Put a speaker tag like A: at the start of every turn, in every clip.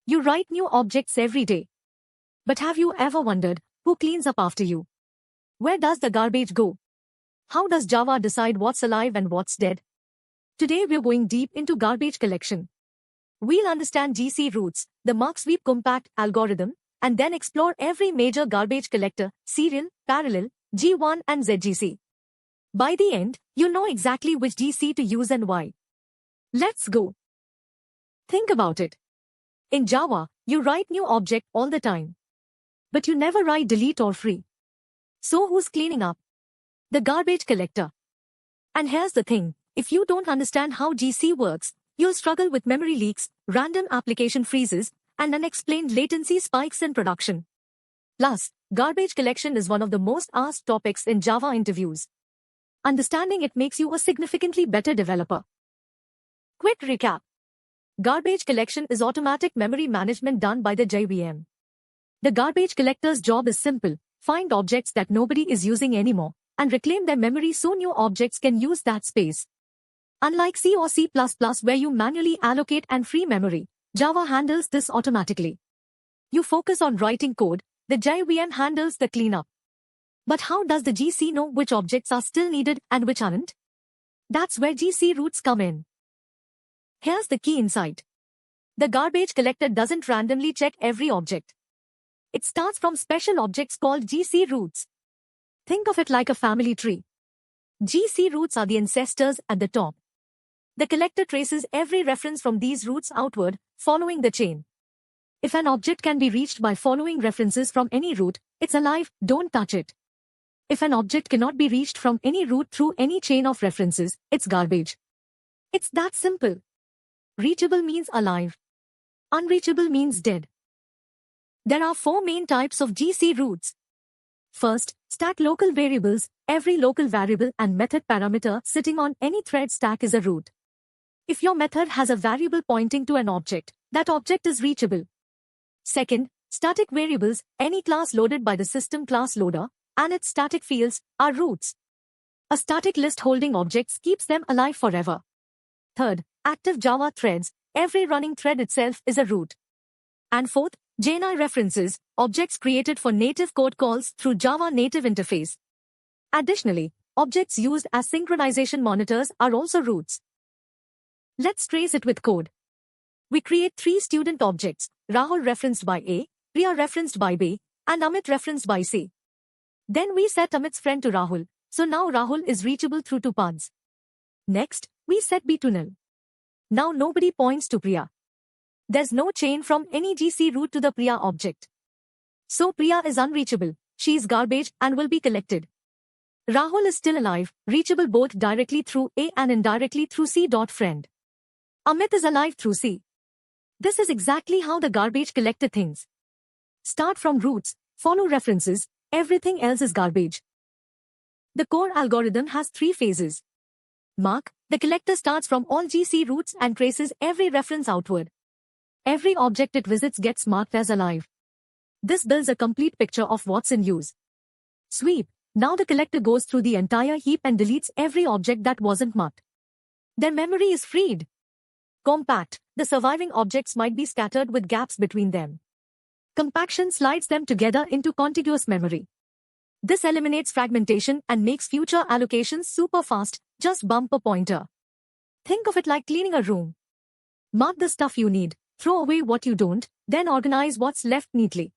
A: You write new objects every day. But have you ever wondered who cleans up after you? Where does the garbage go? How does Java decide what's alive and what's dead? Today we're going deep into garbage collection. We'll understand GC roots, the Mark Sweep compact algorithm, and then explore every major garbage collector, serial, parallel, G1 and ZGC. By the end, you'll know exactly which GC to use and why. Let's go. Think about it. In Java, you write new object all the time. But you never write delete or free. So who's cleaning up? The garbage collector. And here's the thing, if you don't understand how GC works, you'll struggle with memory leaks, random application freezes, and unexplained latency spikes in production. Plus, garbage collection is one of the most asked topics in Java interviews. Understanding it makes you a significantly better developer. Quick recap. Garbage collection is automatic memory management done by the JVM. The garbage collector's job is simple: find objects that nobody is using anymore, and reclaim their memory so new objects can use that space. Unlike C or C++ where you manually allocate and free memory, Java handles this automatically. You focus on writing code, the JVM handles the cleanup. But how does the GC know which objects are still needed and which aren't? That's where GC roots come in. Here's the key insight. The garbage collector doesn't randomly check every object. It starts from special objects called GC roots. Think of it like a family tree. GC roots are the ancestors at the top. The collector traces every reference from these roots outward, following the chain. If an object can be reached by following references from any root, it's alive, don't touch it. If an object cannot be reached from any root through any chain of references, it's garbage. It's that simple. Reachable means alive. Unreachable means dead. There are 4 main types of GC roots. First, stack local variables. Every local variable and method parameter sitting on any thread stack is a root. If your method has a variable pointing to an object, that object is reachable. Second, static variables. Any class loaded by the system class loader and its static fields are roots. A static list holding objects keeps them alive forever. Third, active Java threads. Every running thread itself is a root. And fourth, JNI references, objects created for native code calls through Java native interface. Additionally, objects used as synchronization monitors are also roots. Let's trace it with code. We create 3 student objects, Rahul referenced by A, Priya referenced by B, and Amit referenced by C. Then we set Amit's friend to Rahul, so now Rahul is reachable through 2 paths. Next, we set B to null. Now nobody points to Priya. There's no chain from any GC root to the Priya object. So Priya is unreachable, she is garbage and will be collected. Rahul is still alive, reachable both directly through A and indirectly through C. Friend. Amit is alive through C. This is exactly how the garbage collector thinks. Start from roots, follow references, everything else is garbage. The core algorithm has 3 phases. Mark, the collector starts from all GC roots and traces every reference outward. Every object it visits gets marked as alive. This builds a complete picture of what's in use. Sweep, now the collector goes through the entire heap and deletes every object that wasn't marked. Their memory is freed. Compact, the surviving objects might be scattered with gaps between them. Compaction slides them together into contiguous memory. This eliminates fragmentation and makes future allocations super fast, just bump a pointer. Think of it like cleaning a room. Mark the stuff you need, throw away what you don't, then organize what's left neatly.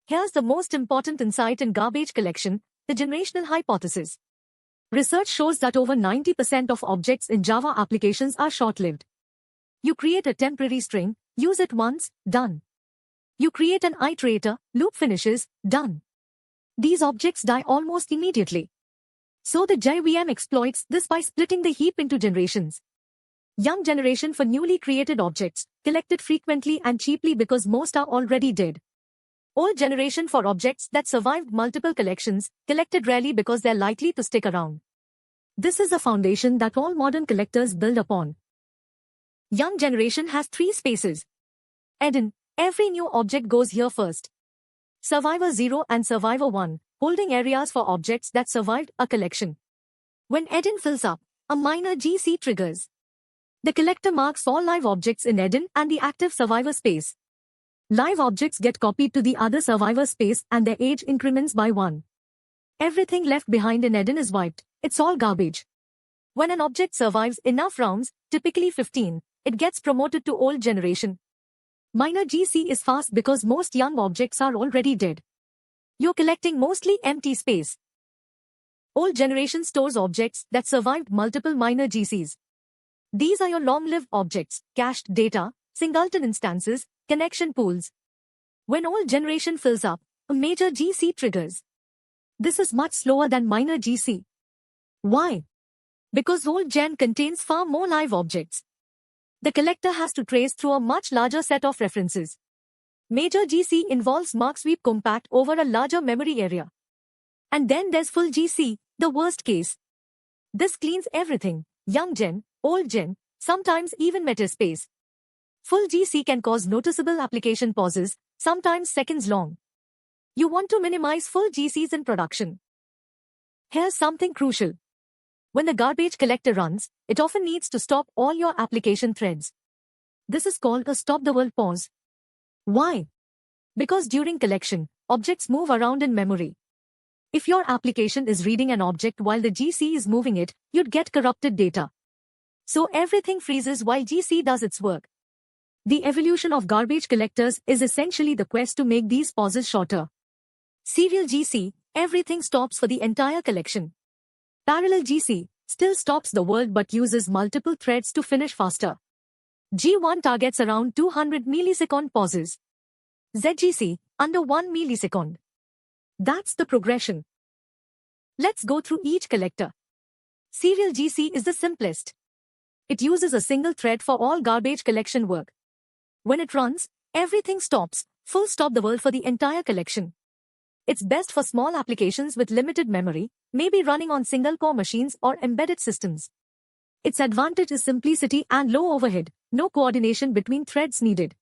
A: Here's the most important insight in garbage collection, the generational hypothesis. Research shows that over 90% of objects in Java applications are short-lived. You create a temporary string, use it once, done. You create an iterator, loop finishes, done. These objects die almost immediately. So the JVM exploits this by splitting the heap into generations. Young generation for newly created objects, collected frequently and cheaply because most are already dead. Old generation for objects that survived multiple collections, collected rarely because they're likely to stick around. This is a foundation that all modern collectors build upon. Young generation has 3 spaces. Eden, every new object goes here first. Survivor 0 and Survivor 1, holding areas for objects that survived a collection. When Eden fills up, a minor GC triggers. The collector marks all live objects in Eden and the active survivor space. Live objects get copied to the other survivor space and their age increments by 1. Everything left behind in Eden is wiped. It's all garbage. When an object survives enough rounds, typically 15, it gets promoted to old generation. Minor GC is fast because most young objects are already dead. You're collecting mostly empty space. Old generation stores objects that survived multiple minor GCs. These are your long-lived objects, cached data, singleton instances, connection pools. When old generation fills up, a major GC triggers. This is much slower than minor GC. Why? Because old gen contains far more live objects. The collector has to trace through a much larger set of references. Major GC involves mark sweep compact over a larger memory area. And then there's full GC, the worst case. This cleans everything, young gen, old gen, sometimes even metaspace. Full GC can cause noticeable application pauses, sometimes seconds long. You want to minimize full GCs in production. Here's something crucial. When the garbage collector runs, it often needs to stop all your application threads. This is called a stop the world pause. Why? Because during collection, objects move around in memory. If your application is reading an object while the GC is moving it, you'd get corrupted data. So everything freezes while GC does its work. The evolution of garbage collectors is essentially the quest to make these pauses shorter. Serial GC, everything stops for the entire collection. Parallel GC, still stops the world but uses multiple threads to finish faster. G1 targets around 200 millisecond pauses. ZGC, under 1 millisecond. That's the progression. Let's go through each collector. Serial GC is the simplest. It uses a single thread for all garbage collection work. When it runs, everything stops, full stop the world for the entire collection. It's best for small applications with limited memory, maybe running on single-core machines or embedded systems. Its advantage is simplicity and low overhead, no coordination between threads needed.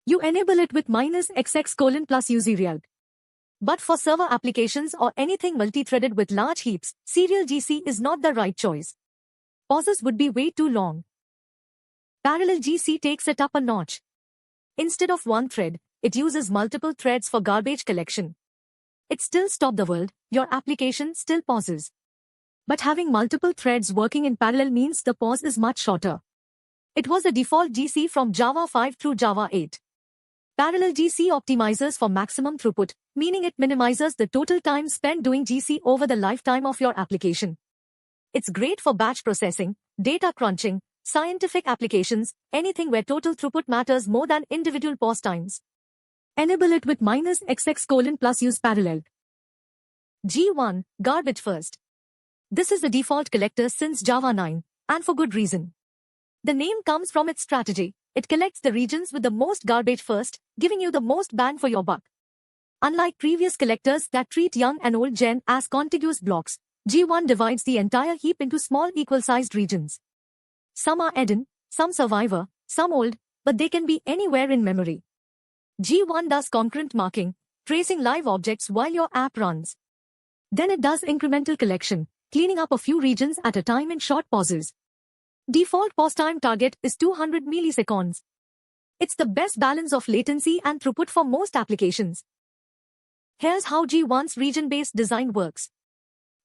A: You enable it with -XX:+UZreal. But for server applications or anything multi-threaded with large heaps, serial GC is not the right choice. Pauses would be way too long. Parallel GC takes it up a notch. Instead of one thread, it uses multiple threads for garbage collection. It still stops the world, your application still pauses. But having multiple threads working in parallel means the pause is much shorter. It was the default GC from Java 5 through Java 8. Parallel GC optimizes for maximum throughput, meaning it minimizes the total time spent doing GC over the lifetime of your application. It's great for batch processing, data crunching, scientific applications, anything where total throughput matters more than individual pause times. Enable it with -XX:+use parallel. G1, garbage first. This is the default collector since Java 9, and for good reason. The name comes from its strategy. It collects the regions with the most garbage first, giving you the most bang for your buck. Unlike previous collectors that treat young and old gen as contiguous blocks, G1 divides the entire heap into small equal-sized regions. Some are Eden, some survivor, some old, but they can be anywhere in memory. G1 does concurrent marking, tracing live objects while your app runs. Then it does incremental collection, cleaning up a few regions at a time in short pauses. Default pause time target is 200 milliseconds. It's the best balance of latency and throughput for most applications. Here's how G1's region-based design works.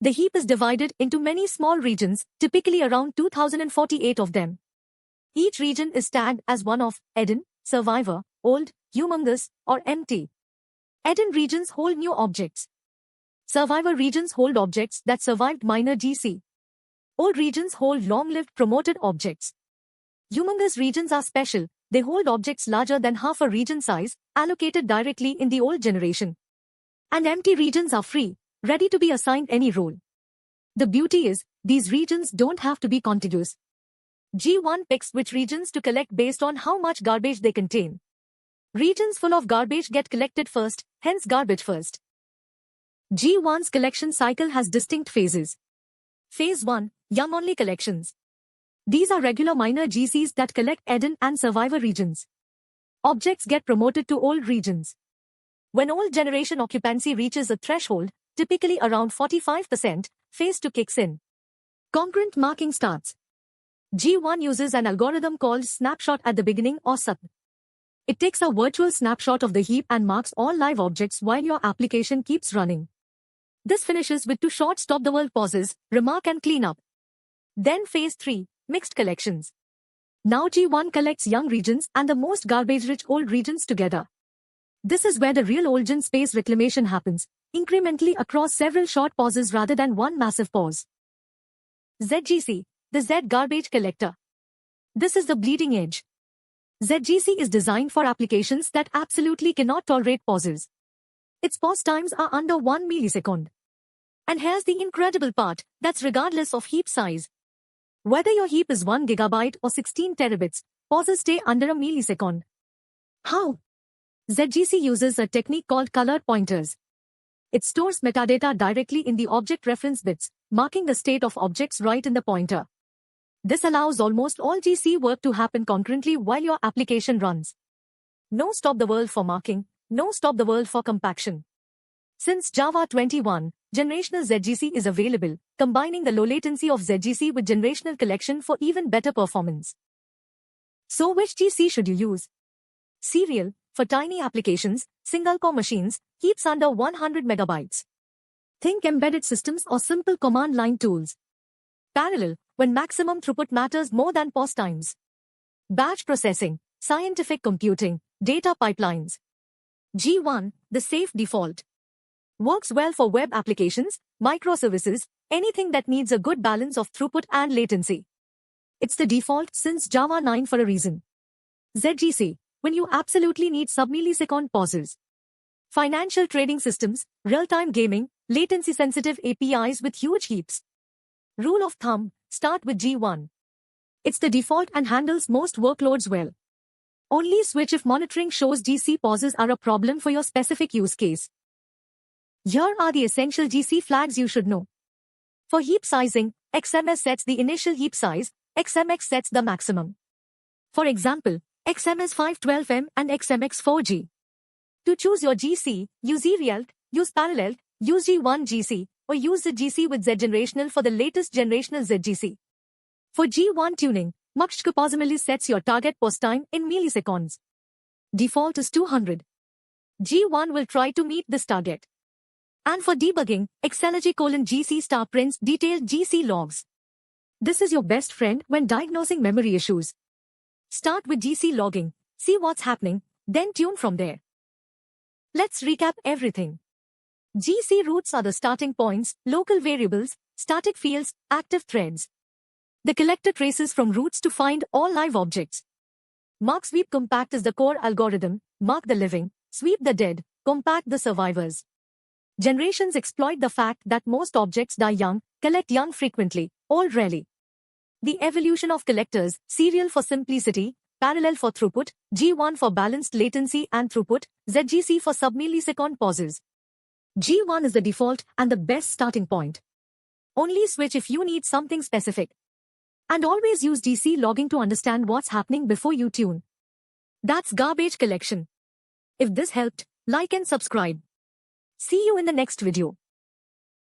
A: The heap is divided into many small regions, typically around 2048 of them. Each region is tagged as one of Eden, Survivor, Old, Humongous, or Empty. Eden regions hold new objects. Survivor regions hold objects that survived minor GC. Old regions hold long-lived promoted objects. Humongous regions are special. They hold objects larger than half a region size, allocated directly in the old generation. And empty regions are free, ready to be assigned any role. The beauty is, these regions don't have to be contiguous. G1 picks which regions to collect based on how much garbage they contain. Regions full of garbage get collected first, hence garbage first. G1's collection cycle has distinct phases. Phase 1, young-only collections. These are regular minor GCs that collect Eden and Survivor regions. Objects get promoted to old regions. When old generation occupancy reaches a threshold, typically around 45%, phase 2 kicks in. Concurrent marking starts. G1 uses an algorithm called snapshot at the beginning or SAT. It takes a virtual snapshot of the heap and marks all live objects while your application keeps running. This finishes with 2 short stop-the-world pauses, remark and clean up. Then phase 3, mixed collections. Now G1 collects young regions and the most garbage-rich old regions together. This is where the real origin space reclamation happens, incrementally across several short pauses rather than one massive pause. ZGC, the Z garbage collector. This is the bleeding edge. ZGC is designed for applications that absolutely cannot tolerate pauses. Its pause times are under 1 millisecond. And here's the incredible part, that's regardless of heap size. Whether your heap is 1 gigabyte or 16 terabits, pauses stay under a millisecond. How? ZGC uses a technique called colored pointers. It stores metadata directly in the object reference bits, marking the state of objects right in the pointer. This allows almost all GC work to happen concurrently while your application runs. No stop the world for marking, no stop the world for compaction. Since Java 21, generational ZGC is available, combining the low latency of ZGC with generational collection for even better performance. So which GC should you use? Serial, for tiny applications, single-core machines, heaps under 100 megabytes. Think embedded systems or simple command line tools. Parallel, when maximum throughput matters more than pause times. Batch processing, scientific computing, data pipelines. G1, the safe default. Works well for web applications, microservices, anything that needs a good balance of throughput and latency. It's the default since Java 9 for a reason. ZGC, when you absolutely need sub-millisecond pauses. Financial trading systems, real-time gaming, latency-sensitive APIs with huge heaps. Rule of thumb, start with G1. It's the default and handles most workloads well. Only switch if monitoring shows GC pauses are a problem for your specific use case. Here are the essential GC flags you should know. For heap sizing, XMS sets the initial heap size, XMX sets the maximum. For example, XMS 512M and XMX 4G. To choose your GC, use Serial, use Parallel, use G1 GC, or use ZGC with Z generational for the latest generational ZGC. For G1 tuning, Muxtcapozimili sets your target pause time in milliseconds. Default is 200. G1 will try to meet this target. And for debugging, Excelergy::GC star prints detailed GC logs. This is your best friend when diagnosing memory issues. Start with GC logging, see what's happening, then tune from there. Let's recap everything. GC roots are the starting points, local variables, static fields, active threads. The collector traces from roots to find all live objects. Mark sweep compact is the core algorithm, mark the living, sweep the dead, compact the survivors. Generations exploit the fact that most objects die young, collect young frequently, old rarely. The evolution of collectors, Serial for simplicity, Parallel for throughput, G1 for balanced latency and throughput, ZGC for sub-millisecond pauses. G1 is the default and the best starting point. Only switch if you need something specific. And always use GC logging to understand what's happening before you tune. That's garbage collection. If this helped, like and subscribe. See you in the next video.